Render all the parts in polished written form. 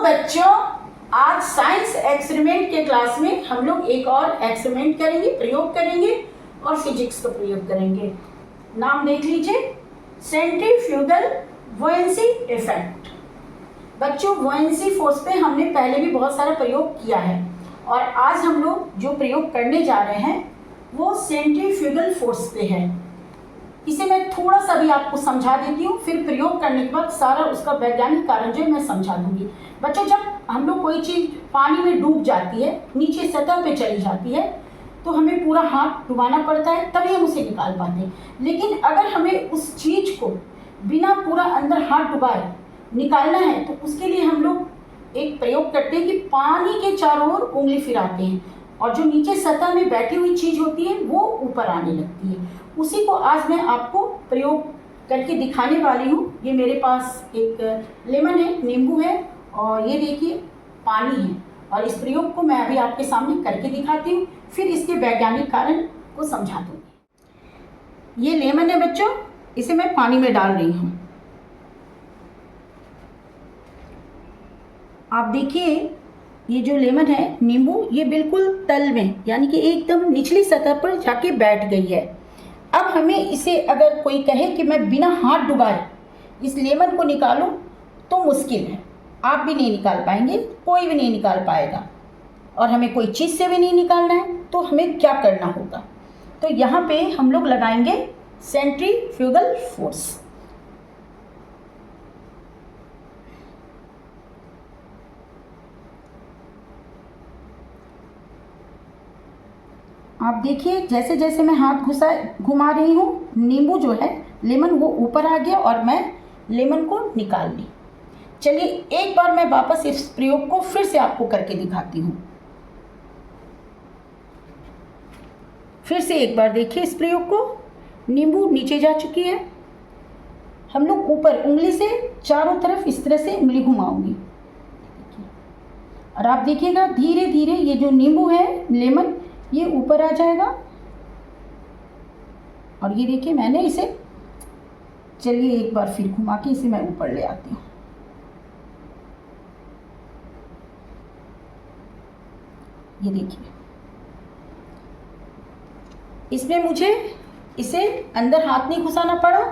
बच्चों, आज science experiment के क्लास में हम लोग एक और एक्सपेरिमेंट करेंगे, प्रयोग करेंगे और फिजिक्स का प्रयोग करेंगे। नाम देख लीजिए, सेंट्रीफ्यूगल बुओयेंसी इफेक्ट। बच्चों, बुओयेंसी फोर्स पे हमने पहले भी बहुत सारा प्रयोग किया है और आज हम लोग जो प्रयोग करने जा रहे हैं वो सेंट्रीफ्यूगल फोर्स पे है। इसे मैं थोड़ा सा भी आपको समझा देती हूँ, फिर प्रयोग करने के बाद सारा उसका वैज्ञानिक कारण जो है मैं समझा दूंगी। बच्चों, जब हम लोग कोई चीज़ पानी में डूब जाती है, नीचे सतह पे चली जाती है, तो हमें पूरा हाथ डुबाना पड़ता है, तभी हम उसे निकाल पाते हैं। लेकिन अगर हमें उस चीज़ को बिना पूरा अंदर हाथ डुबाए निकालना है तो उसके लिए हम लोग एक प्रयोग करते हैं कि पानी के चारों ओर उंगली फिराते हैं और जो नीचे सतह में बैठी हुई चीज़ होती है वो ऊपर आने लगती है। उसी को आज मैं आपको प्रयोग करके दिखाने वाली हूँ। ये मेरे पास एक लेमन है, नींबू है और ये देखिए पानी है और इस प्रयोग को मैं अभी आपके सामने करके दिखाती हूँ, फिर इसके वैज्ञानिक कारण को समझा दूँगी। ये लेमन है बच्चों, इसे मैं पानी में डाल रही हूँ। आप देखिए ये जो लेमन है, नींबू, ये बिल्कुल तल में यानी कि एकदम निचली सतह पर जाके बैठ गई है। अब हमें इसे अगर कोई कहे कि मैं बिना हाथ डुबाए इस लेमन को निकालूं तो मुश्किल है। आप भी नहीं निकाल पाएंगे, कोई भी नहीं निकाल पाएगा और हमें कोई चीज़ से भी नहीं निकालना है। तो हमें क्या करना होगा? तो यहाँ पे हम लोग लगाएंगे सेंट्रीफ्यूगल फोर्स। आप देखिए जैसे जैसे मैं हाथ घुमा रही हूँ, नींबू जो है, लेमन, वो ऊपर आ गया और मैं लेमन को निकाल ली। चलिए एक बार मैं वापस इस प्रयोग को फिर से आपको करके दिखाती हूँ। फिर से एक बार देखिए इस प्रयोग को। नींबू नीचे जा चुकी है, हम लोग ऊपर उंगली से चारों तरफ इस तरह से उंगली घुमाऊंगी और आप देखिएगा धीरे धीरे ये जो नींबू है, लेमन, ये ऊपर आ जाएगा और ये देखिए मैंने इसे, चलिए एक बार फिर घुमा के इसे मैं ऊपर ले आती हूँ। ये देखिए, इसमें मुझे इसे अंदर हाथ नहीं घुसाना पड़ा,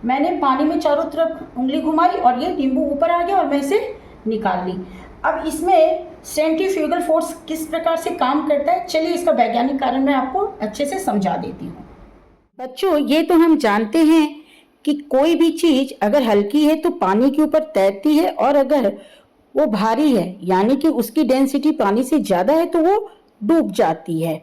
मैंने पानी में चारों तरफ उंगली घुमाई और ये नींबू ऊपर आ गया और मैं इसे निकाल ली। अब इसमें सेंट्रीफ्यूगल फोर्स किस प्रकार से काम करता है, चलिए इसका वैज्ञानिक कारण मैं आपको अच्छे से समझा देती हूँ। बच्चों, ये तो हम जानते हैं कि कोई भी चीज अगर हल्की है तो पानी के ऊपर तैरती है और अगर वो भारी है यानी कि उसकी डेंसिटी पानी से ज्यादा है तो वो डूब जाती है।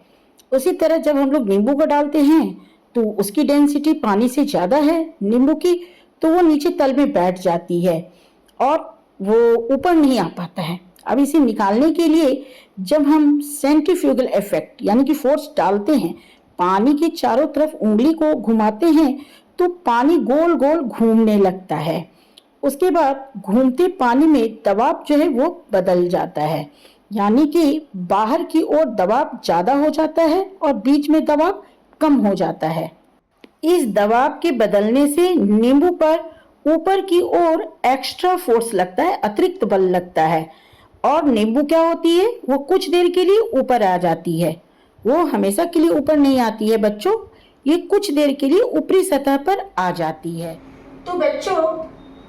उसी तरह जब हम लोग नींबू को डालते हैं तो उसकी डेंसिटी पानी से ज्यादा है नींबू की, तो वो नीचे तल में बैठ जाती है और वो ऊपर नहीं आ पाता है। अब इसे निकालने के लिए जब हम सेंट्रीफ्यूगल इफेक्ट यानी कि फोर्स डालते हैं, पानी के चारों तरफ उंगली को घुमाते हैं तो पानी गोल गोल घूमने लगता है। उसके बाद घूमते पानी में दबाव जो है वो बदल जाता है, यानी कि बाहर की ओर दबाव ज्यादा हो जाता है और बीच में दबाव कम हो जाता है। इस दबाव के बदलने से नींबू पर ऊपर की ओर एक्स्ट्रा फोर्स लगता है, अतिरिक्त बल लगता है और नींबू क्या होती है, वो कुछ देर के लिए ऊपर आ जाती है, वो हमेशा के लिए ऊपर नहीं आती है बच्चों, ये कुछ देर के लिए ऊपरी सतह पर आ जाती है। तो बच्चों,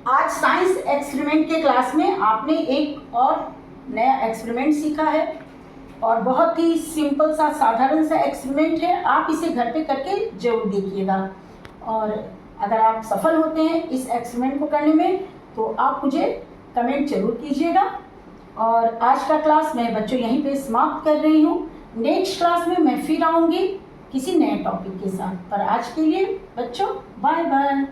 आज साइंस एक्सपेरिमेंट के क्लास में आपने एक और नया एक्सपेरिमेंट सीखा है और बहुत ही सिंपल सा, साधारण सा एक्सपेरिमेंट है। आप इसे घर पे करके जरूर देखिएगा और अगर आप सफल होते हैं इस एक्सपेरिमेंट को करने में तो आप मुझे कमेंट जरूर कीजिएगा। और आज का क्लास मैं बच्चों यहीं पे समाप्त कर रही हूँ। नेक्स्ट क्लास में मैं फिर आऊँगी किसी नए टॉपिक के साथ। पर आज के लिए बच्चों बाय बाय।